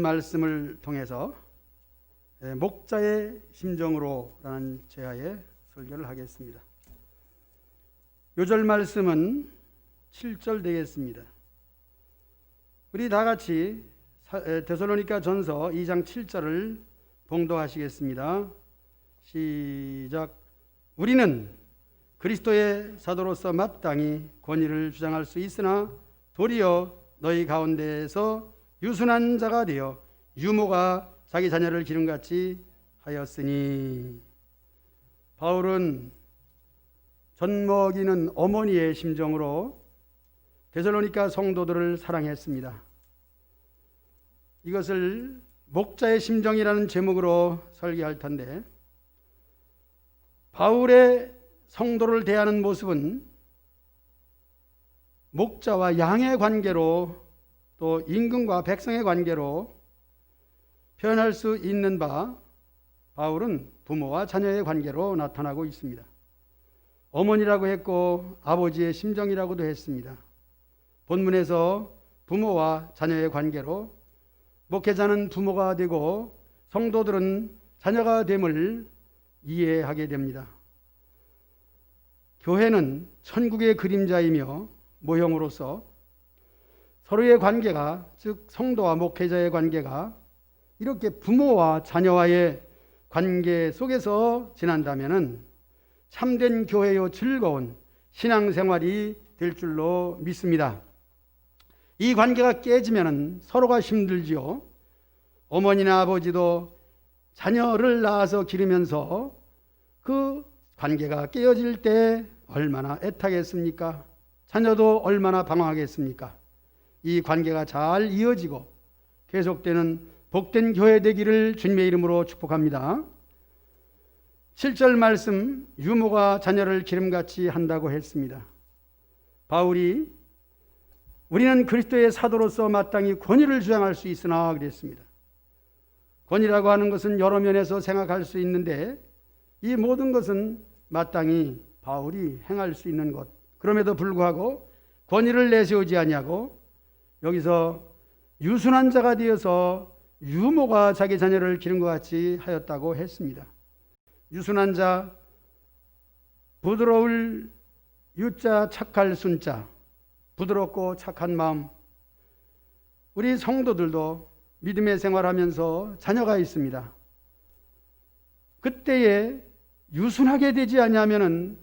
말씀을 통해서 목자의 심정으로라는 제하에 설교를 하겠습니다. 요절 말씀은 7절 되겠습니다. 우리 다 같이 데살로니가 전서 2장 7절을 봉독하시겠습니다. 시작. 우리는 그리스도의 사도로서 마땅히 권위를 주장할 수 있으나 도리어 너희 가운데에서 유순한 자가 되어 유모가 자기 자녀를 기름같이 하였으니. 바울은 젖먹이는 어머니의 심정으로 데살로니가 성도들을 사랑했습니다. 이것을 목자의 심정이라는 제목으로 설계할 텐데, 바울의 성도를 대하는 모습은 목자와 양의 관계로 또 임금과 백성의 관계로 표현할 수 있는 바, 바울은 부모와 자녀의 관계로 나타나고 있습니다. 어머니라고 했고 아버지의 심정이라고도 했습니다. 본문에서 부모와 자녀의 관계로 목회자는 부모가 되고 성도들은 자녀가 됨을 이해하게 됩니다. 교회는 천국의 그림자이며 모형으로서 서로의 관계가, 즉 성도와 목회자의 관계가 이렇게 부모와 자녀와의 관계 속에서 지난다면 참된 교회요 즐거운 신앙생활이 될 줄로 믿습니다. 이 관계가 깨지면 서로가 힘들지요. 어머니나 아버지도 자녀를 낳아서 기르면서 그 관계가 깨어질 때 얼마나 애타겠습니까? 자녀도 얼마나 방황하겠습니까? 이 관계가 잘 이어지고 계속되는 복된 교회 되기를 주님의 이름으로 축복합니다. 7절 말씀, 유모가 자녀를 기름같이 한다고 했습니다. 바울이 우리는 그리스도의 사도로서 마땅히 권위를 주장할 수 있으나 그랬습니다. 권위라고 하는 것은 여러 면에서 생각할 수 있는데 이 모든 것은 마땅히 바울이 행할 수 있는 것, 그럼에도 불구하고 권위를 내세우지 아니하고 여기서 유순한 자가 되어서 유모가 자기 자녀를 기른 것 같이 하였다고 했습니다. 유순한 자, 부드러울 유자, 착할 순자, 부드럽고 착한 마음. 우리 성도들도 믿음의 생활하면서 자녀가 있습니다. 그때에 유순하게 되지 않으면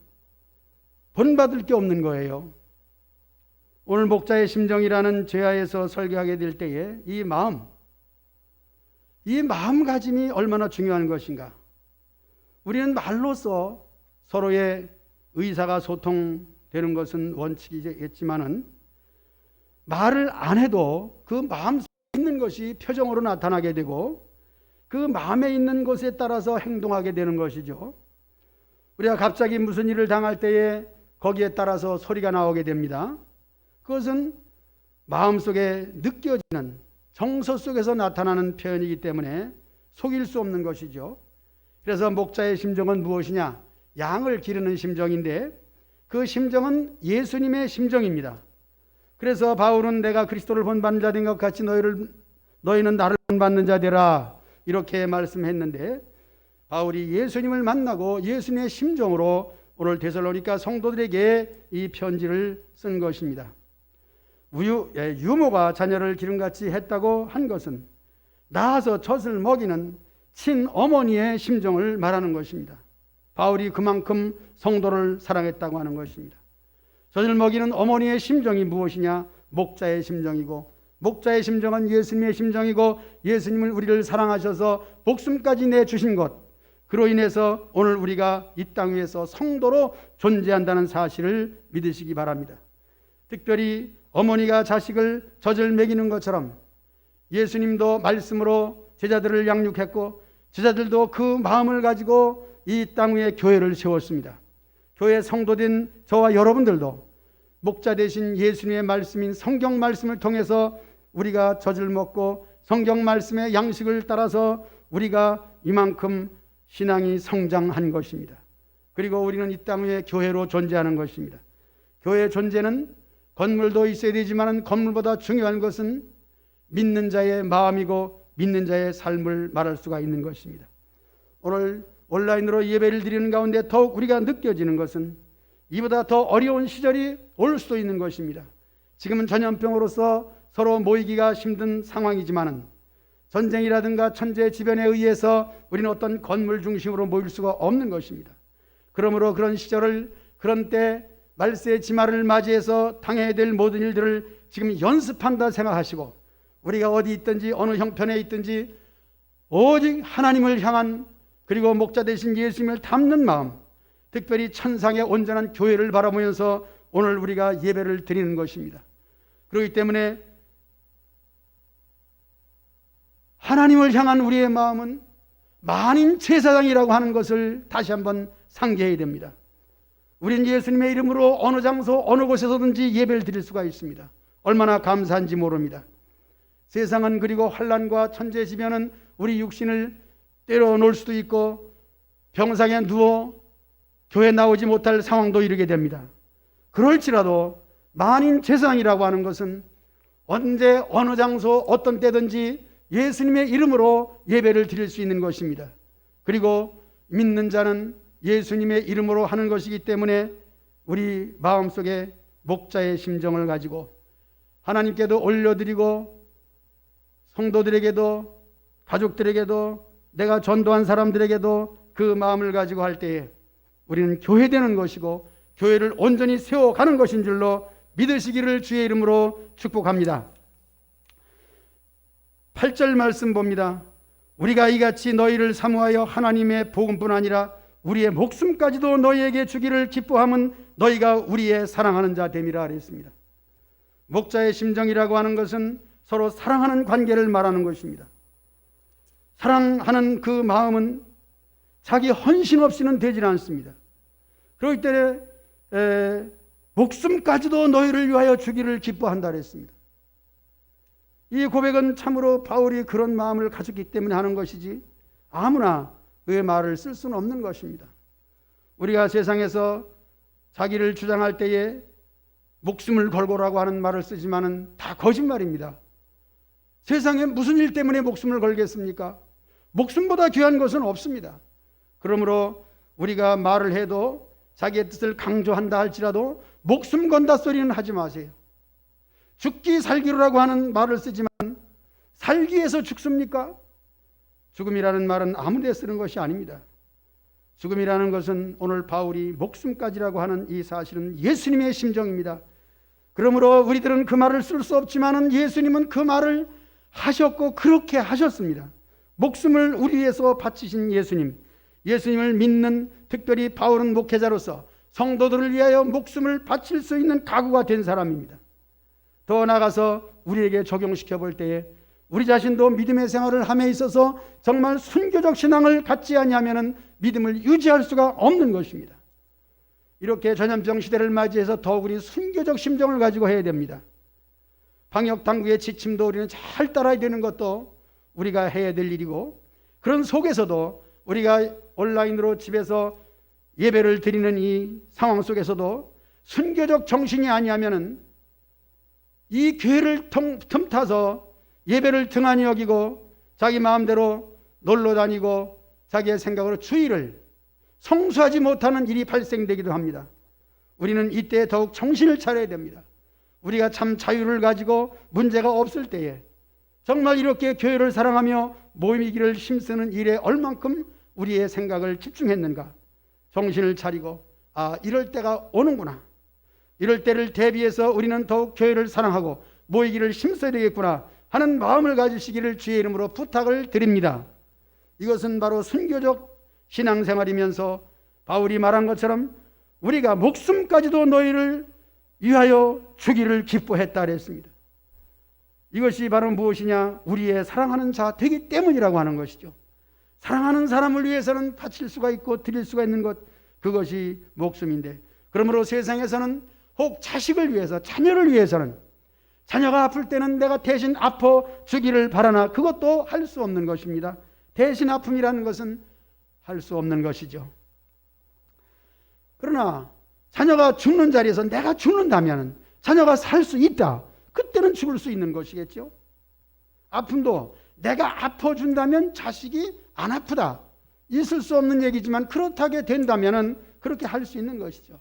본받을 게 없는 거예요. 오늘 목자의 심정이라는 제하에서 설교하게 될 때에 이 마음가짐이 얼마나 중요한 것인가. 우리는 말로써 서로의 의사가 소통되는 것은 원칙이겠지만은 말을 안 해도 그 마음 속에 있는 것이 표정으로 나타나게 되고 그 마음에 있는 것에 따라서 행동하게 되는 것이죠. 우리가 갑자기 무슨 일을 당할 때에 거기에 따라서 소리가 나오게 됩니다. 그것은 마음속에 느껴지는 정서 속에서 나타나는 표현이기 때문에 속일 수 없는 것이죠. 그래서 목자의 심정은 무엇이냐? 양을 기르는 심정인데 그 심정은 예수님의 심정입니다. 그래서 바울은 내가 그리스도를 본받는 자 된 것 같이 너희는 나를 본받는 자 되라 이렇게 말씀했는데, 바울이 예수님을 만나고 예수님의 심정으로 오늘 데살로니가 성도들에게 이 편지를 쓴 것입니다. 유모가 자녀를 기름같이 했다고 한 것은 낳아서 젖을 먹이는 친어머니의 심정을 말하는 것입니다. 바울이 그만큼 성도를 사랑했다고 하는 것입니다. 젖을 먹이는 어머니의 심정이 무엇이냐? 목자의 심정이고, 목자의 심정은 예수님의 심정이고, 예수님을 우리를 사랑하셔서 목숨까지 내주신 것, 그로 인해서 오늘 우리가 이 땅 위에서 성도로 존재한다는 사실을 믿으시기 바랍니다. 특별히 어머니가 자식을 젖을 먹이는 것처럼 예수님도 말씀으로 제자들을 양육했고 제자들도 그 마음을 가지고 이 땅 위에 교회를 세웠습니다. 교회 성도된 저와 여러분들도 목자 대신 예수님의 말씀인 성경 말씀을 통해서 우리가 젖을 먹고 성경 말씀의 양식을 따라서 우리가 이만큼 신앙이 성장한 것입니다. 그리고 우리는 이 땅 위에 교회로 존재하는 것입니다. 교회의 존재는 건물도 있어야 되지만 건물보다 중요한 것은 믿는 자의 마음이고 믿는 자의 삶을 말할 수가 있는 것입니다. 오늘 온라인으로 예배를 드리는 가운데 더욱 우리가 느껴지는 것은 이보다 더 어려운 시절이 올 수도 있는 것입니다. 지금은 전염병으로서 서로 모이기가 힘든 상황이지만은 전쟁이라든가 천재지변에 의해서 우리는 어떤 건물 중심으로 모일 수가 없는 것입니다. 그러므로 그런 시절을, 그런 때 말세의 지마를 맞이해서 당해야 될 모든 일들을 지금 연습한다 생각하시고, 우리가 어디 있든지 어느 형편에 있든지 오직 하나님을 향한, 그리고 목자 되신 예수님을 닮는 마음, 특별히 천상의 온전한 교회를 바라보면서 오늘 우리가 예배를 드리는 것입니다. 그렇기 때문에 하나님을 향한 우리의 마음은 만인 제사장이라고 하는 것을 다시 한번 상기해야 됩니다. 우리는 예수님의 이름으로 어느 장소 어느 곳에서든지 예배를 드릴 수가 있습니다. 얼마나 감사한지 모릅니다. 세상은, 그리고 환난과 천재지변은 우리 육신을 때려 놓을 수도 있고 병상에 누워 교회 나오지 못할 상황도 이르게 됩니다. 그럴지라도 만인 제사장이라고 하는 것은 언제 어느 장소 어떤 때든지 예수님의 이름으로 예배를 드릴 수 있는 것입니다. 그리고 믿는 자는 예수님의 이름으로 하는 것이기 때문에 우리 마음속에 목자의 심정을 가지고 하나님께도 올려드리고 성도들에게도, 가족들에게도, 내가 전도한 사람들에게도 그 마음을 가지고 할 때에 우리는 교회되는 것이고 교회를 온전히 세워가는 것인 줄로 믿으시기를 주의 이름으로 축복합니다. 8절 말씀 봅니다. 우리가 이같이 너희를 사모하여 하나님의 복음뿐 아니라 우리의 목숨까지도 너희에게 주기를 기뻐함은 너희가 우리의 사랑하는 자 됨이라 그랬습니다. 목자의 심정이라고 하는 것은 서로 사랑하는 관계를 말하는 것입니다. 사랑하는 그 마음은 자기 헌신 없이는 되질 않습니다. 그렇기 때문에 목숨까지도 너희를 위하여 주기를 기뻐한다 그랬습니다. 이 고백은 참으로 바울이 그런 마음을 가졌기 때문에 하는 것이지 아무나 그의 말을 쓸 수는 없는 것입니다. 우리가 세상에서 자기를 주장할 때에 목숨을 걸고라고 하는 말을 쓰지만은 다 거짓말입니다. 세상에 무슨 일 때문에 목숨을 걸겠습니까? 목숨보다 귀한 것은 없습니다. 그러므로 우리가 말을 해도 자기의 뜻을 강조한다 할지라도 목숨 건다 소리는 하지 마세요. 죽기 살기로라고 하는 말을 쓰지만 살기 위해서 죽습니까? 죽음이라는 말은 아무 데 쓰는 것이 아닙니다. 죽음이라는 것은 오늘 바울이 목숨까지라고 하는 이 사실은 예수님의 심정입니다. 그러므로 우리들은 그 말을 쓸 수 없지만 예수님은 그 말을 하셨고 그렇게 하셨습니다. 목숨을 우리 위해서 바치신 예수님, 예수님을 믿는 특별히 바울은 목회자로서 성도들을 위하여 목숨을 바칠 수 있는 각오가 된 사람입니다. 더 나아가서 우리에게 적용시켜 볼 때에 우리 자신도 믿음의 생활을 함에 있어서 정말 순교적 신앙을 갖지 아니하면 믿음을 유지할 수가 없는 것입니다. 이렇게 전염병 시대를 맞이해서 더욱 우리 순교적 심정을 가지고 해야 됩니다. 방역당국의 지침도 우리는 잘 따라야 되는 것도 우리가 해야 될 일이고, 그런 속에서도 우리가 온라인으로 집에서 예배를 드리는 이 상황 속에서도 순교적 정신이 아니하면은 이 교회를 틈타서 예배를 등한히 여기고 자기 마음대로 놀러 다니고 자기의 생각으로 주의를 성수하지 못하는 일이 발생되기도 합니다. 우리는 이때 더욱 정신을 차려야 됩니다. 우리가 참 자유를 가지고 문제가 없을 때에 정말 이렇게 교회를 사랑하며 모이기를 힘쓰는 일에 얼만큼 우리의 생각을 집중했는가, 정신을 차리고 이럴 때가 오는구나, 이럴 때를 대비해서 우리는 더욱 교회를 사랑하고 모이기를 힘써야 되겠구나 하는 마음을 가지시기를 주의 이름으로 부탁을 드립니다. 이것은 바로 순교적 신앙생활이면서 바울이 말한 것처럼 우리가 목숨까지도 너희를 위하여 주기를 기뻐했다 그랬습니다. 이것이 바로 무엇이냐? 우리의 사랑하는 자 되기 때문이라고 하는 것이죠. 사랑하는 사람을 위해서는 바칠 수가 있고 드릴 수가 있는 것, 그것이 목숨인데, 그러므로 세상에서는 혹 자식을 위해서, 자녀를 위해서는 자녀가 아플 때는 내가 대신 아파 주기를 바라나 그것도 할 수 없는 것입니다. 대신 아픔이라는 것은 할 수 없는 것이죠. 그러나 자녀가 죽는 자리에서 내가 죽는다면 자녀가 살 수 있다, 그때는 죽을 수 있는 것이겠죠. 아픔도 내가 아파준다면 자식이 안 아프다. 있을 수 없는 얘기지만 그렇다게 된다면 그렇게 할 수 있는 것이죠.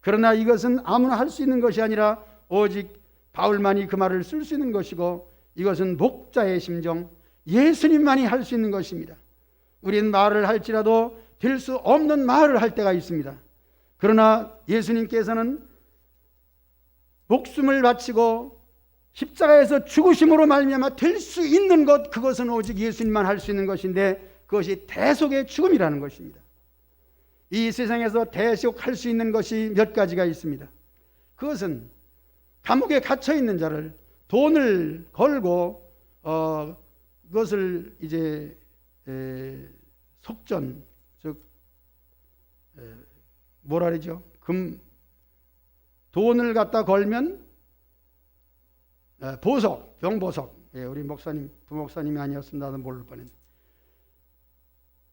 그러나 이것은 아무나 할 수 있는 것이 아니라 오직 바울만이 그 말을 쓸 수 있는 것이고, 이것은 목자의 심정, 예수님만이 할 수 있는 것입니다. 우리는 말을 할지라도 될 수 없는 말을 할 때가 있습니다. 그러나 예수님께서는 목숨을 바치고 십자가에서 죽으심으로 말미암아 될 수 있는 것, 그것은 오직 예수님만 할 수 있는 것인데, 그것이 대속의 죽음이라는 것입니다. 이 세상에서 대속할 수 있는 것이 몇 가지가 있습니다. 그것은 감옥에 갇혀 있는 자를 돈을 걸고 그것을 이제 속전, 즉 뭐라 그러죠? 돈을 갖다 걸면 보석, 병보석. 우리 목사님, 부목사님이 아니었으면 나도 모를 뻔했네.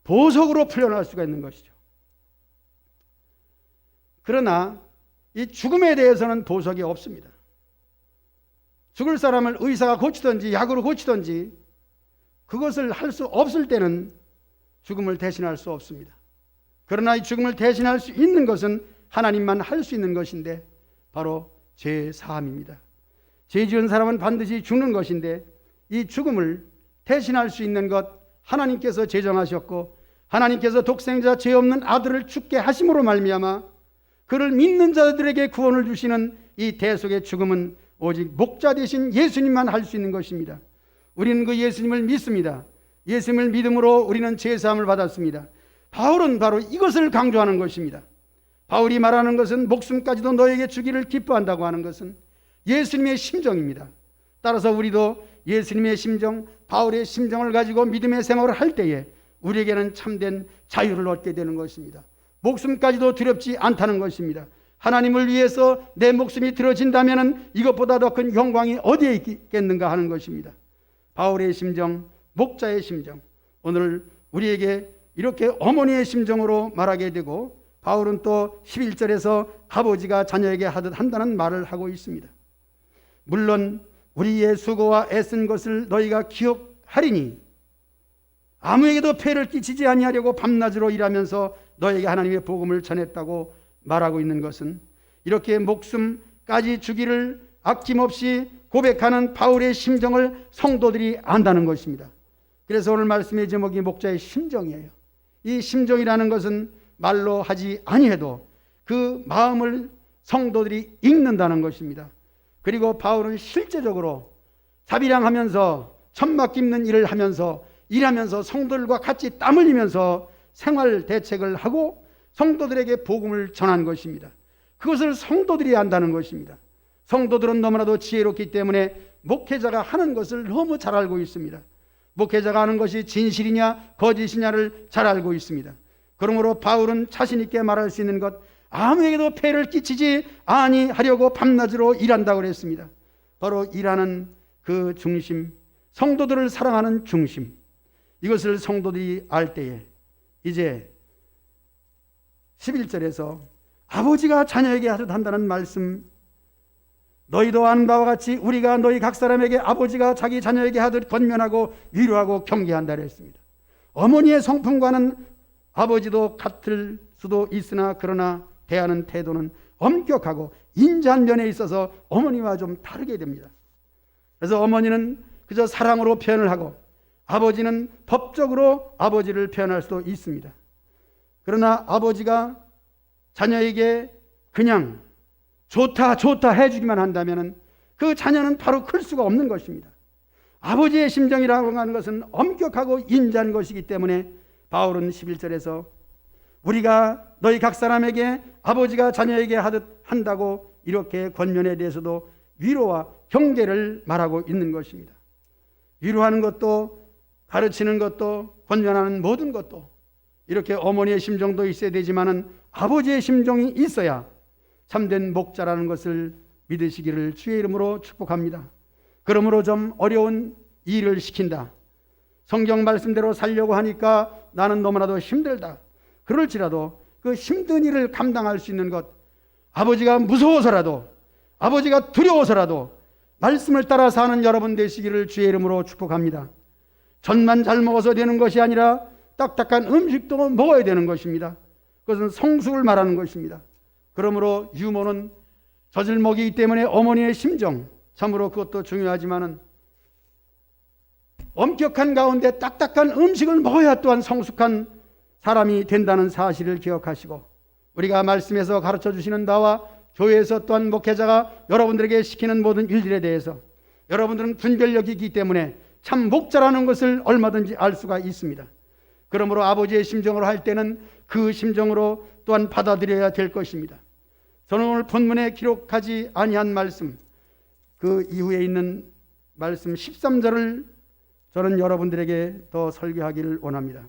보석으로 풀려날 수가 있는 것이죠. 그러나 이 죽음에 대해서는 보석이 없습니다. 죽을 사람을 의사가 고치든지 약으로 고치든지 그것을 할 수 없을 때는 죽음을 대신할 수 없습니다. 그러나 이 죽음을 대신할 수 있는 것은 하나님만 할 수 있는 것인데, 바로 죄 사함입니다. 죄 지은 사람은 반드시 죽는 것인데, 이 죽음을 대신할 수 있는 것 하나님께서 제정하셨고, 하나님께서 독생자 죄 없는 아들을 죽게 하심으로 말미암아 그를 믿는 자들에게 구원을 주시는 이 대속의 죽음은 오직 목자 되신 예수님만 할 수 있는 것입니다. 우리는 그 예수님을 믿습니다. 예수님을 믿음으로 우리는 죄사함을 받았습니다. 바울은 바로 이것을 강조하는 것입니다. 바울이 말하는 것은 목숨까지도 너에게 주기를 기뻐한다고 하는 것은 예수님의 심정입니다. 따라서 우리도 예수님의 심정, 바울의 심정을 가지고 믿음의 생활을 할 때에 우리에게는 참된 자유를 얻게 되는 것입니다. 목숨까지도 두렵지 않다는 것입니다. 하나님을 위해서 내 목숨이 들어진다면 이것보다 더 큰 영광이 어디에 있겠는가 하는 것입니다. 바울의 심정, 목자의 심정, 오늘 우리에게 이렇게 어머니의 심정으로 말하게 되고, 바울은 또 11절에서 아버지가 자녀에게 하듯 한다는 말을 하고 있습니다. 물론 우리의 수고와 애쓴 것을 너희가 기억하리니 아무에게도 폐를 끼치지 아니하려고 밤낮으로 일하면서 너에게 하나님의 복음을 전했다고 말하고 있는 것은, 이렇게 목숨까지 주기를 아낌없이 고백하는 바울의 심정을 성도들이 안다는 것입니다. 그래서 오늘 말씀의 제목이 목자의 심정이에요. 이 심정이라는 것은 말로 하지 아니해도 그 마음을 성도들이 읽는다는 것입니다. 그리고 바울은 실제적으로 자비량하면서 천막 깁는 일을 하면서 일하면서 성도들과 같이 땀 흘리면서 생활 대책을 하고 성도들에게 복음을 전한 것입니다. 그것을 성도들이 안다는 것입니다. 성도들은 너무나도 지혜롭기 때문에 목회자가 하는 것을 너무 잘 알고 있습니다. 목회자가 하는 것이 진실이냐 거짓이냐를 잘 알고 있습니다. 그러므로 바울은 자신 있게 말할 수 있는 것, 아무에게도 폐를 끼치지 아니하려고 밤낮으로 일한다고 그랬습니다. 바로 일하는 그 중심, 성도들을 사랑하는 중심, 이것을 성도들이 알 때에 이제 11절에서 아버지가 자녀에게 하듯 한다는 말씀, 너희도 아는 바와 같이 우리가 너희 각 사람에게 아버지가 자기 자녀에게 하듯 권면하고 위로하고 경계한다 그랬습니다. 어머니의 성품과는 아버지도 같을 수도 있으나 그러나 대하는 태도는 엄격하고 인자한 면에 있어서 어머니와 좀 다르게 됩니다. 그래서 어머니는 그저 사랑으로 표현을 하고 아버지는 법적으로 아버지를 표현할 수도 있습니다. 그러나 아버지가 자녀에게 그냥 좋다 좋다 해주기만 한다면 그 자녀는 바로 클 수가 없는 것입니다. 아버지의 심정이라고 하는 것은 엄격하고 인자한 것이기 때문에 바울은 11절에서 우리가 너희 각 사람에게 아버지가 자녀에게 하듯 한다고 이렇게 권면에 대해서도 위로와 경계를 말하고 있는 것입니다. 위로하는 것도 가르치는 것도 권면하는 모든 것도 이렇게 어머니의 심정도 있어야 되지만은 아버지의 심정이 있어야 참된 목자라는 것을 믿으시기를 주의 이름으로 축복합니다. 그러므로 좀 어려운 일을 시킨다, 성경 말씀대로 살려고 하니까 나는 너무나도 힘들다, 그럴지라도 그 힘든 일을 감당할 수 있는 것, 아버지가 무서워서라도 아버지가 두려워서라도 말씀을 따라 사는 여러분 되시기를 주의 이름으로 축복합니다. 젖만 잘 먹어서 되는 것이 아니라 딱딱한 음식도 먹어야 되는 것입니다. 그것은 성숙을 말하는 것입니다. 그러므로 유모는 젖을 먹이기 때문에 어머니의 심정, 참으로 그것도 중요하지만은 엄격한 가운데 딱딱한 음식을 먹어야 또한 성숙한 사람이 된다는 사실을 기억하시고, 우리가 말씀에서 가르쳐 주시는 바와 교회에서 또한 목회자가 여러분들에게 시키는 모든 일들에 대해서 여러분들은 분별력이 있기 때문에 참 목자라는 것을 얼마든지 알 수가 있습니다. 그러므로 아버지의 심정으로 할 때는 그 심정으로 또한 받아들여야 될 것입니다. 저는 오늘 본문에 기록하지 아니한 말씀, 그 이후에 있는 말씀 13절을 저는 여러분들에게 더 설교하기를 원합니다.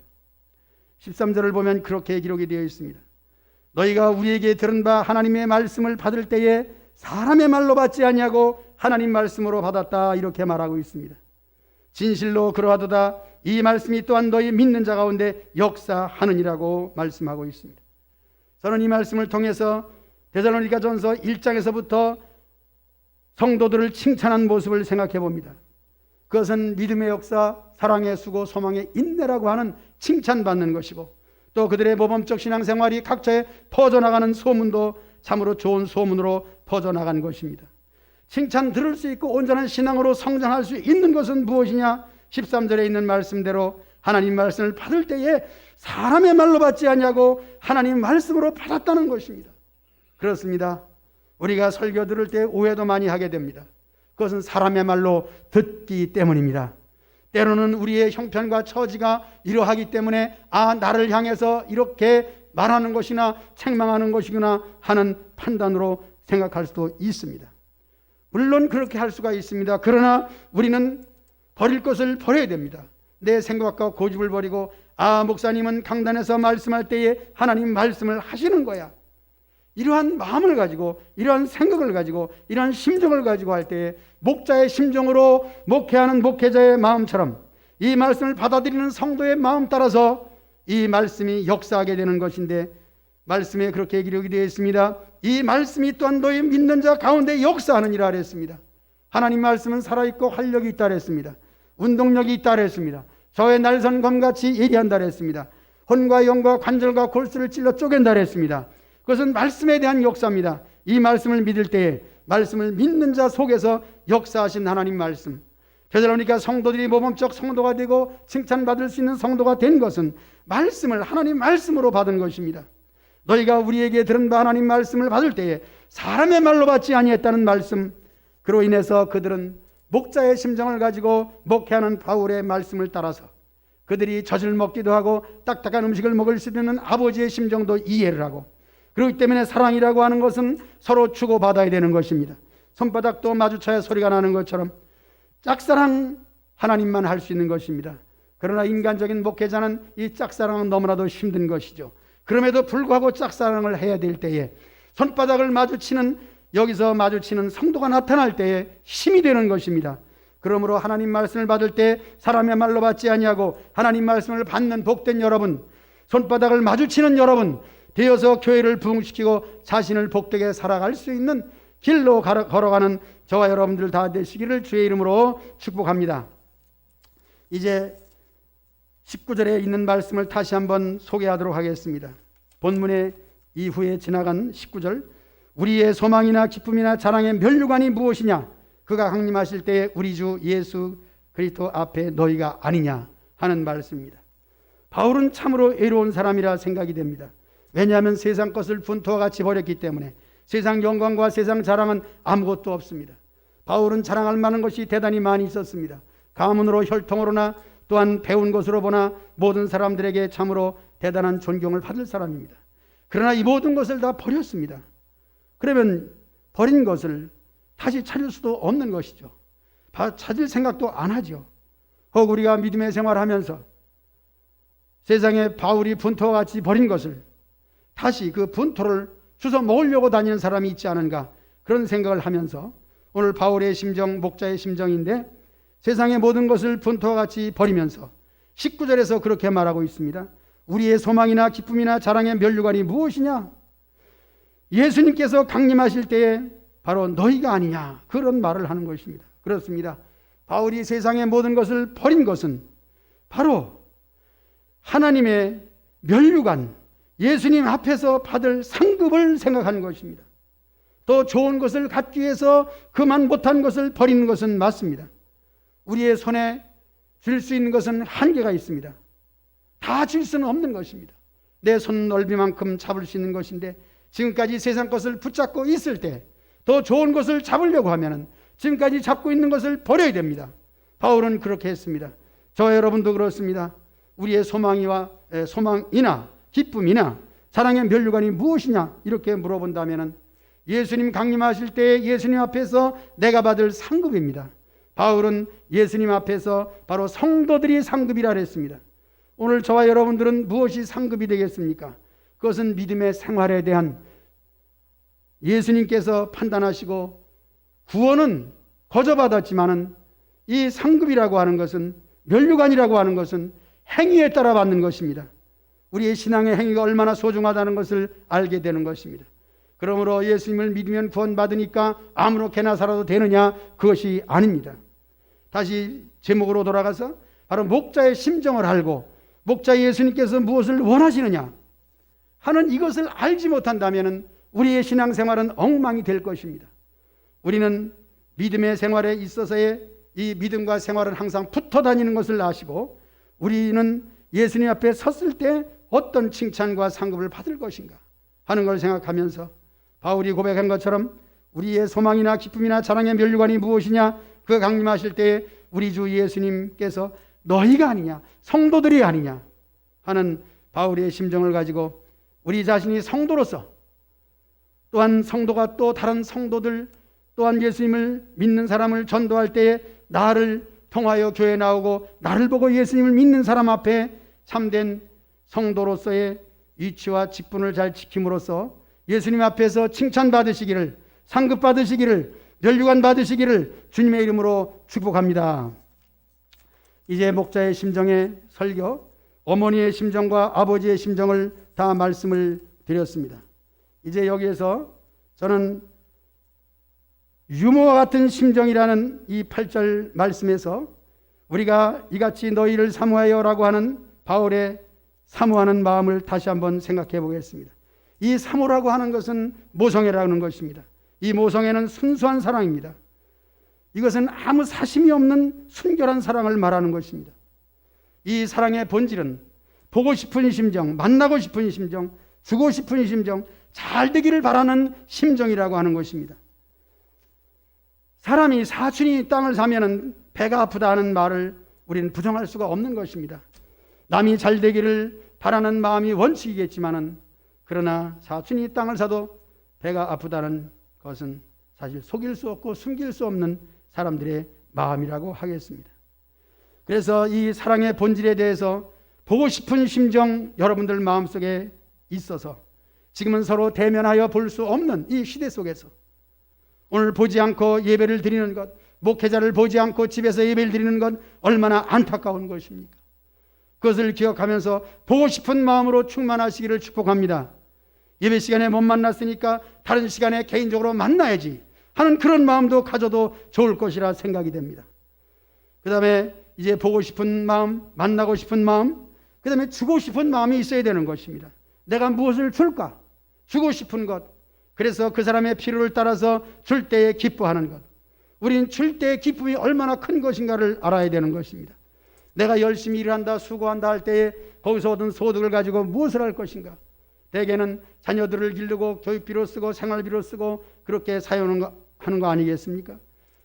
13절을 보면 그렇게 기록이 되어 있습니다. 너희가 우리에게 들은 바 하나님의 말씀을 받을 때에 사람의 말로 받지 아니하고 하나님 말씀으로 받았다, 이렇게 말하고 있습니다. 진실로 그러하도다. 이 말씀이 또한 너희 믿는 자 가운데 역사하느니라고 말씀하고 있습니다. 저는 이 말씀을 통해서 데살로니가전서 1장에서부터 성도들을 칭찬한 모습을 생각해 봅니다. 그것은 믿음의 역사, 사랑의 수고, 소망의 인내라고 하는 칭찬받는 것이고, 또 그들의 모범적 신앙생활이 각처에 퍼져나가는 소문도 참으로 좋은 소문으로 퍼져나간 것입니다. 칭찬 들을 수 있고 온전한 신앙으로 성장할 수 있는 것은 무엇이냐? 13절에 있는 말씀대로 하나님 말씀을 받을 때에 사람의 말로 받지 아니하고 하나님 말씀으로 받았다는 것입니다. 그렇습니다. 우리가 설교 들을 때 오해도 많이 하게 됩니다. 그것은 사람의 말로 듣기 때문입니다. 때로는 우리의 형편과 처지가 이러하기 때문에 나를 향해서 이렇게 말하는 것이나 책망하는 것이구나 하는 판단으로 생각할 수도 있습니다. 물론 그렇게 할 수가 있습니다. 그러나 우리는 버릴 것을 버려야 됩니다. 내 생각과 고집을 버리고 목사님은 강단에서 말씀할 때에 하나님 말씀을 하시는 거야, 이러한 마음을 가지고, 이러한 생각을 가지고, 이러한 심정을 가지고 할 때에 목자의 심정으로 목회하는 목회자의 마음처럼 이 말씀을 받아들이는 성도의 마음 따라서 이 말씀이 역사하게 되는 것인데, 말씀에 그렇게 기록이 되어 있습니다. 이 말씀이 또한 너희 믿는 자 가운데 역사하느니라 그랬습니다. 하나님 말씀은 살아있고 활력이 있다 그랬습니다. 운동력이 있다 그랬습니다. 저의 날선 검같이 예리한다 그랬습니다. 혼과 영과 관절과 골수를 찔러 쪼갠다 그랬습니다. 그것은 말씀에 대한 역사입니다. 이 말씀을 믿을 때에 말씀을 믿는 자 속에서 역사하신 하나님 말씀, 데살로니가 성도들이 모범적 성도가 되고 칭찬받을 수 있는 성도가 된 것은 말씀을 하나님 말씀으로 받은 것입니다. 너희가 우리에게 들은 바 하나님 말씀을 받을 때에 사람의 말로 받지 아니했다는 말씀, 그로 인해서 그들은 목자의 심정을 가지고 목회하는 바울의 말씀을 따라서 그들이 젖을 먹기도 하고 딱딱한 음식을 먹을 수 있는 아버지의 심정도 이해를 하고, 그렇기 때문에 사랑이라고 하는 것은 서로 주고받아야 되는 것입니다. 손바닥도 마주쳐야 소리가 나는 것처럼 짝사랑 하나님만 할 수 있는 것입니다. 그러나 인간적인 목회자는 이 짝사랑은 너무나도 힘든 것이죠. 그럼에도 불구하고 짝사랑을 해야 될 때에 손바닥을 마주치는, 여기서 마주치는 성도가 나타날 때에 힘이 되는 것입니다. 그러므로 하나님 말씀을 받을 때 사람의 말로 받지 아니하고 하나님 말씀을 받는 복된 여러분, 손바닥을 마주치는 여러분 되어서 교회를 부흥시키고 자신을 복되게 살아갈 수 있는 길로 걸어가는 저와 여러분들 다 되시기를 주의 이름으로 축복합니다. 이제 19절에 있는 말씀을 다시 한번 소개하도록 하겠습니다. 본문의 이후에 지나간 19절, 우리의 소망이나 기쁨이나 자랑의 면류관이 무엇이냐? 그가 강림하실 때에 우리 주 예수 그리스도 앞에 너희가 아니냐 하는 말씀입니다. 바울은 참으로 애로운 사람이라 생각이 됩니다. 왜냐하면 세상 것을 분토와 같이 버렸기 때문에 세상 영광과 세상 자랑은 아무것도 없습니다. 바울은 자랑할 만한 것이 대단히 많이 있었습니다. 가문으로 혈통으로나 또한 배운 것으로 보나 모든 사람들에게 참으로 대단한 존경을 받을 사람입니다. 그러나 이 모든 것을 다 버렸습니다. 그러면 버린 것을 다시 찾을 수도 없는 것이죠. 찾을 생각도 안 하죠. 혹 우리가 믿음의 생활하면서 세상에 바울이 분토와 같이 버린 것을 다시 그 분토를 주워 먹으려고 다니는 사람이 있지 않은가, 그런 생각을 하면서 오늘 바울의 심정, 목자의 심정인데 세상의 모든 것을 분토와 같이 버리면서 19절에서 그렇게 말하고 있습니다. 우리의 소망이나 기쁨이나 자랑의 면류관이 무엇이냐? 예수님께서 강림하실 때에 바로 너희가 아니냐, 그런 말을 하는 것입니다. 그렇습니다. 바울이 세상의 모든 것을 버린 것은 바로 하나님의 면류관, 예수님 앞에서 받을 상급을 생각하는 것입니다. 더 좋은 것을 갖기 위해서 그만 못한 것을 버리는 것은 맞습니다. 우리의 손에 줄 수 있는 것은 한계가 있습니다. 다 줄 수는 없는 것입니다. 내 손 넓이만큼 잡을 수 있는 것인데 지금까지 세상 것을 붙잡고 있을 때 더 좋은 것을 잡으려고 하면 지금까지 잡고 있는 것을 버려야 됩니다. 바울은 그렇게 했습니다. 저 여러분도 그렇습니다. 우리의 소망이나 기쁨이나 사랑의 면류관이 무엇이냐 이렇게 물어본다면 예수님 강림하실 때 예수님 앞에서 내가 받을 상급입니다. 바울은 예수님 앞에서 바로 성도들이 상급이라 했습니다. 오늘 저와 여러분들은 무엇이 상급이 되겠습니까? 그것은 믿음의 생활에 대한 예수님께서 판단하시고 구원은 거저받았지만은 이 상급이라고 하는 것은 면류관이라고 하는 것은 행위에 따라 받는 것입니다. 우리의 신앙의 행위가 얼마나 소중하다는 것을 알게 되는 것입니다. 그러므로 예수님을 믿으면 구원받으니까 아무렇게나 살아도 되느냐? 그것이 아닙니다. 다시 제목으로 돌아가서 바로 목자의 심정을 알고 목자 예수님께서 무엇을 원하시느냐 하는 이것을 알지 못한다면 우리의 신앙생활은 엉망이 될 것입니다. 우리는 믿음의 생활에 있어서의 이 믿음과 생활은 항상 붙어 다니는 것을 아시고 우리는 예수님 앞에 섰을 때 어떤 칭찬과 상급을 받을 것인가 하는 걸 생각하면서 바울이 고백한 것처럼 우리의 소망이나 기쁨이나 자랑의 면류관이 무엇이냐? 그 강림하실 때 우리 주 예수님께서 너희가 아니냐, 성도들이 아니냐 하는 바울의 심정을 가지고 우리 자신이 성도로서 또한 성도가 또 다른 성도들 또한 예수님을 믿는 사람을 전도할 때에 나를 통하여 교회에 나오고 나를 보고 예수님을 믿는 사람 앞에 참된 성도로서의 위치와 직분을 잘 지킴으로써 예수님 앞에서 칭찬받으시기를, 상급 받으시기를, 면류관 받으시기를 주님의 이름으로 축복합니다. 이제 목자의 심정의 설교, 어머니의 심정과 아버지의 심정을 다 말씀을 드렸습니다. 이제 여기에서 저는 유모와 같은 심정이라는 이 8절 말씀에서 우리가 이같이 너희를 사모하여라고 하는 바울의 사모하는 마음을 다시 한번 생각해 보겠습니다. 이 사모라고 하는 것은 모성애라는 것입니다. 이 모성애는 순수한 사랑입니다. 이것은 아무 사심이 없는 순결한 사랑을 말하는 것입니다. 이 사랑의 본질은 보고 싶은 심정, 만나고 싶은 심정, 주고 싶은 심정, 잘 되기를 바라는 심정이라고 하는 것입니다. 사람이 사촌이 땅을 사면은 배가 아프다 하는 말을 우리는 부정할 수가 없는 것입니다. 남이 잘 되기를 바라는 마음이 원칙이겠지만은 그러나 사촌이 땅을 사도 배가 아프다는 것은 사실 속일 수 없고 숨길 수 없는 사람들의 마음이라고 하겠습니다. 그래서 이 사랑의 본질에 대해서 보고 싶은 심정 여러분들 마음속에 있어서 지금은 서로 대면하여 볼 수 없는 이 시대 속에서 오늘 보지 않고 예배를 드리는 것, 목회자를 보지 않고 집에서 예배를 드리는 것 얼마나 안타까운 것입니까? 그것을 기억하면서 보고 싶은 마음으로 충만하시기를 축복합니다. 예배 시간에 못 만났으니까 다른 시간에 개인적으로 만나야지 하는 그런 마음도 가져도 좋을 것이라 생각이 됩니다. 그 다음에 이제 보고 싶은 마음, 만나고 싶은 마음, 그 다음에 주고 싶은 마음이 있어야 되는 것입니다. 내가 무엇을 줄까? 주고 싶은 것. 그래서 그 사람의 필요를 따라서 줄 때에 기뻐하는 것. 우리는 줄 때의 기쁨이 얼마나 큰 것인가를 알아야 되는 것입니다. 내가 열심히 일한다, 수고한다 할 때에 거기서 얻은 소득을 가지고 무엇을 할 것인가? 대개는 자녀들을 기르고 교육비로 쓰고 생활비로 쓰고 그렇게 사용하는 거 아니겠습니까?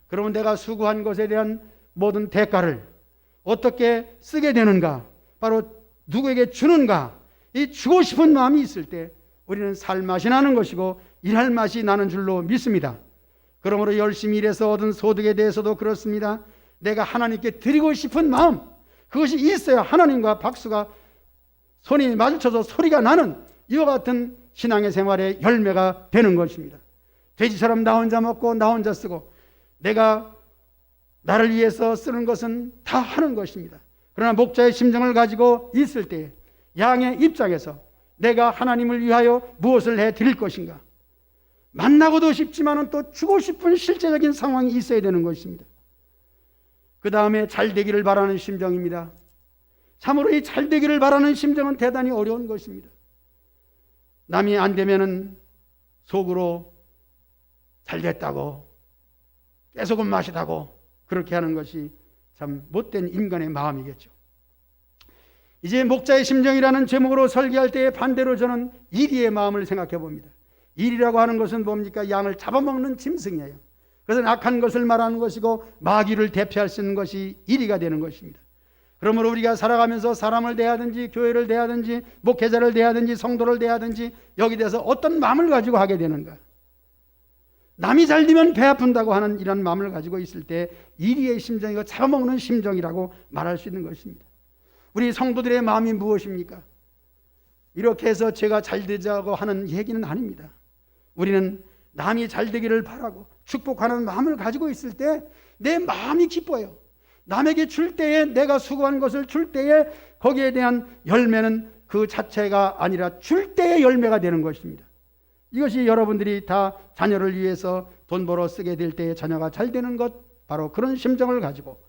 그러면 내가 수고한 것에 대한 모든 대가를 어떻게 쓰게 되는가? 바로 누구에게 주는가? 이 주고 싶은 마음이 있을 때 우리는 살 맛이 나는 것이고 일할 맛이 나는 줄로 믿습니다. 그러므로 열심히 일해서 얻은 소득에 대해서도 그렇습니다. 내가 하나님께 드리고 싶은 마음, 그것이 있어야 하나님과 박수가 손이 마주쳐서 소리가 나는 이와 같은 신앙의 생활의 열매가 되는 것입니다. 돼지처럼 나 혼자 먹고 나 혼자 쓰고 내가 나를 위해서 쓰는 것은 다 하는 것입니다. 그러나 목자의 심정을 가지고 있을 때 양의 입장에서 내가 하나님을 위하여 무엇을 해드릴 것인가? 만나고도 싶지만 또 주고 싶은 실제적인 상황이 있어야 되는 것입니다. 그 다음에 잘 되기를 바라는 심정입니다. 참으로 이 잘되기를 바라는 심정은 대단히 어려운 것입니다. 남이 안 되면은 속으로 잘됐다고, 깨소금 맛이다고 그렇게 하는 것이 참 못된 인간의 마음이겠죠. 이제 목자의 심정이라는 제목으로 설계할 때의 반대로 저는 이리의 마음을 생각해 봅니다. 이리라고 하는 것은 뭡니까? 양을 잡아먹는 짐승이에요. 그것은 악한 것을 말하는 것이고 마귀를 대표할 수 있는 것이 이리가 되는 것입니다. 그러므로 우리가 살아가면서 사람을 대하든지 교회를 대하든지 목회자를 대하든지 성도를 대하든지 여기 대해서 어떤 마음을 가지고 하게 되는가? 남이 잘 되면 배 아픈다고 하는 이런 마음을 가지고 있을 때 이리의 심정이고 잡아먹는 심정이라고 말할 수 있는 것입니다. 우리 성도들의 마음이 무엇입니까? 이렇게 해서 제가 잘 되자고 하는 얘기는 아닙니다. 우리는 남이 잘 되기를 바라고 축복하는 마음을 가지고 있을 때 내 마음이 기뻐요. 남에게 줄 때에, 내가 수고한 것을 줄 때에 거기에 대한 열매는 그 자체가 아니라 줄 때의 열매가 되는 것입니다. 이것이 여러분들이 다 자녀를 위해서 돈 벌어 쓰게 될 때에 자녀가 잘 되는 것, 바로 그런 심정을 가지고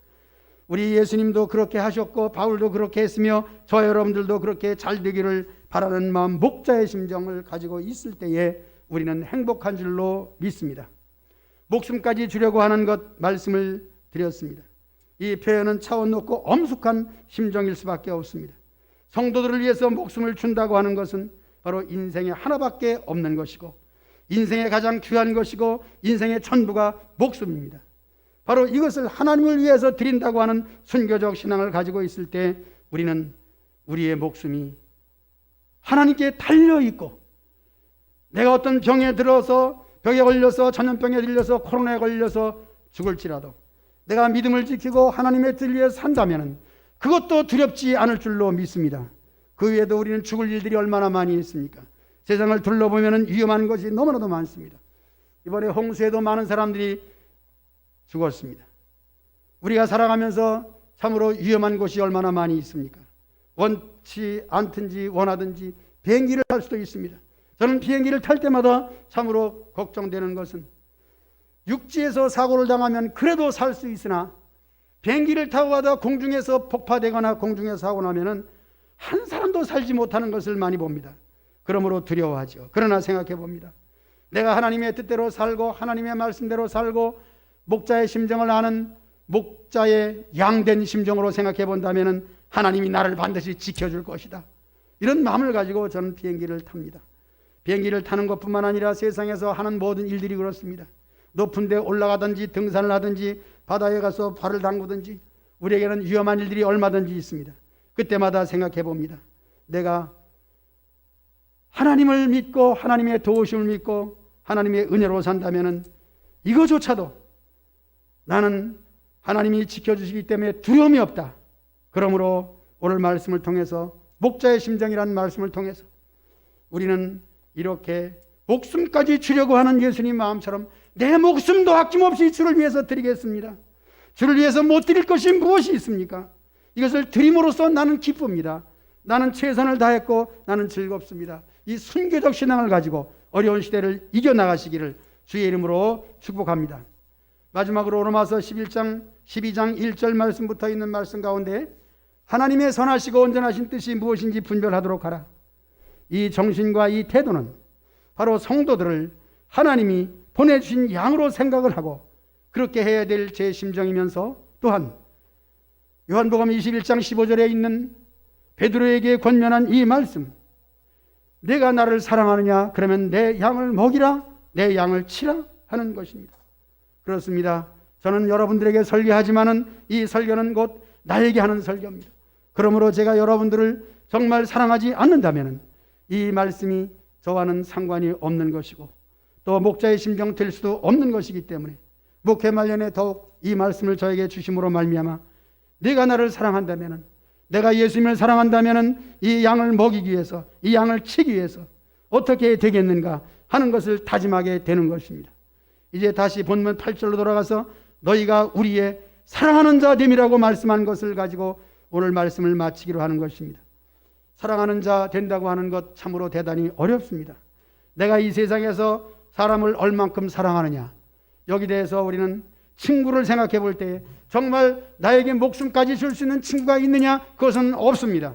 우리 예수님도 그렇게 하셨고 바울도 그렇게 했으며 저 여러분들도 그렇게 잘 되기를 바라는 마음, 목자의 심정을 가지고 있을 때에 우리는 행복한 줄로 믿습니다. 목숨까지 주려고 하는 것 말씀을 드렸습니다. 이 표현은 차원 높고 엄숙한 심정일 수밖에 없습니다. 성도들을 위해서 목숨을 준다고 하는 것은 바로 인생에 하나밖에 없는 것이고 인생에 가장 귀한 것이고 인생의 전부가 목숨입니다. 바로 이것을 하나님을 위해서 드린다고 하는 순교적 신앙을 가지고 있을 때 우리는 우리의 목숨이 하나님께 달려있고, 내가 어떤 병에 들어서 병에 걸려서 전염병에 들려서 코로나에 걸려서 죽을지라도 내가 믿음을 지키고 하나님의 뜻을 위해 산다면 그것도 두렵지 않을 줄로 믿습니다. 그 외에도 우리는 죽을 일들이 얼마나 많이 있습니까? 세상을 둘러보면 위험한 것이 너무나도 많습니다. 이번에 홍수에도 많은 사람들이 죽었습니다. 우리가 살아가면서 참으로 위험한 곳이 얼마나 많이 있습니까? 원치 않든지 원하든지 비행기를 탈 수도 있습니다. 저는 비행기를 탈 때마다 참으로 걱정되는 것은 육지에서 사고를 당하면 그래도 살 수 있으나 비행기를 타고 가다 공중에서 폭파되거나 공중에서 사고 나면은 한 사람도 살지 못하는 것을 많이 봅니다. 그러므로 두려워하죠. 그러나 생각해 봅니다. 내가 하나님의 뜻대로 살고 하나님의 말씀대로 살고 목자의 심정을 아는 목자의 양된 심정으로 생각해 본다면 하나님이 나를 반드시 지켜줄 것이다. 이런 마음을 가지고 저는 비행기를 탑니다. 비행기를 타는 것뿐만 아니라 세상에서 하는 모든 일들이 그렇습니다. 높은 데 올라가든지 등산을 하든지 바다에 가서 발을 담그든지 우리에게는 위험한 일들이 얼마든지 있습니다. 그때마다 생각해 봅니다. 내가 하나님을 믿고 하나님의 도우심을 믿고 하나님의 은혜로 산다면 이거조차도 나는 하나님이 지켜주시기 때문에 두려움이 없다. 그러므로 오늘 말씀을 통해서 목자의 심정이라는 말씀을 통해서 우리는 이렇게 목숨까지 주려고 하는 예수님 마음처럼 내 목숨도 아낌없이 주를 위해서 드리겠습니다. 주를 위해서 못 드릴 것이 무엇이 있습니까? 이것을 드림으로써 나는 기쁩니다. 나는 최선을 다했고 나는 즐겁습니다. 이 순교적 신앙을 가지고 어려운 시대를 이겨나가시기를 주의 이름으로 축복합니다. 마지막으로 로마서 12장 1절 말씀부터 있는 말씀 가운데 하나님의 선하시고 온전하신 뜻이 무엇인지 분별하도록 하라. 이 정신과 이 태도는 바로 성도들을 하나님이 보내주신 양으로 생각을 하고 그렇게 해야 될 제 심정이면서 또한 요한복음 21장 15절에 있는 베드로에게 권면한 이 말씀, 내가 나를 사랑하느냐? 그러면 내 양을 먹이라, 내 양을 치라 하는 것입니다. 그렇습니다. 저는 여러분들에게 설교하지만은 이 설교는 곧 나에게 하는 설교입니다. 그러므로 제가 여러분들을 정말 사랑하지 않는다면 이 말씀이 저와는 상관이 없는 것이고 또 목자의 심정 될 수도 없는 것이기 때문에 목회 말년에 더욱 이 말씀을 저에게 주심으로 말미암아 내가 나를 사랑한다면, 내가 예수님을 사랑한다면 이 양을 먹이기 위해서, 이 양을 치기 위해서 어떻게 되겠는가 하는 것을 다짐하게 되는 것입니다. 이제 다시 본문 8절로 돌아가서 너희가 우리의 사랑하는 자 됨이라고 말씀한 것을 가지고 오늘 말씀을 마치기로 하는 것입니다. 사랑하는 자 된다고 하는 것 참으로 대단히 어렵습니다. 내가 이 세상에서 사람을 얼만큼 사랑하느냐, 여기 대해서 우리는 친구를 생각해 볼 때 정말 나에게 목숨까지 줄 수 있는 친구가 있느냐? 그것은 없습니다.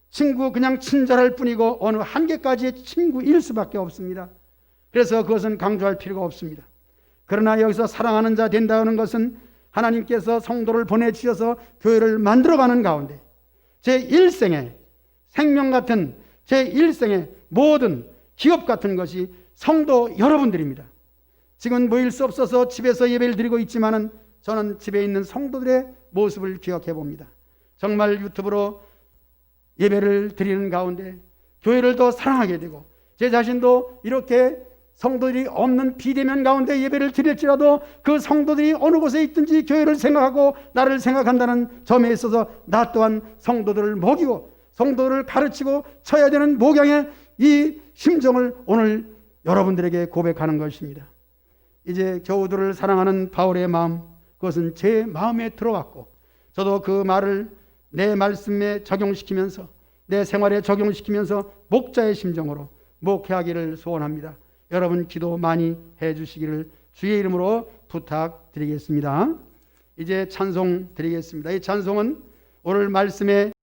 친구 그냥 친절할 뿐이고 어느 한계까지의 친구일 수밖에 없습니다. 그래서 그것은 강조할 필요가 없습니다. 그러나 여기서 사랑하는 자 된다는 것은 하나님께서 성도를 보내주셔서 교회를 만들어가는 가운데 제1생의 생명 같은 제1생의 모든 기업 같은 것이 성도 여러분들입니다. 지금 모일 수 없어서 집에서 예배를 드리고 있지만은 저는 집에 있는 성도들의 모습을 기억해 봅니다. 정말 유튜브로 예배를 드리는 가운데 교회를 더 사랑하게 되고 제 자신도 이렇게 성도들이 없는 비대면 가운데 예배를 드릴지라도 그 성도들이 어느 곳에 있든지 교회를 생각하고 나를 생각한다는 점에 있어서 나 또한 성도들을 먹이고 성도들을 가르치고 쳐야 되는 목양의 이 심정을 오늘 여러분들에게 고백하는 것입니다. 이제 교우들을 사랑하는 바울의 마음, 그것은 제 마음에 들어왔고 저도 그 말을 내 말씀에 적용시키면서 내 생활에 적용시키면서 목자의 심정으로 목회하기를 소원합니다. 여러분 기도 많이 해주시기를 주의 이름으로 부탁드리겠습니다. 이제 찬송 드리겠습니다. 이 찬송은 오늘 말씀에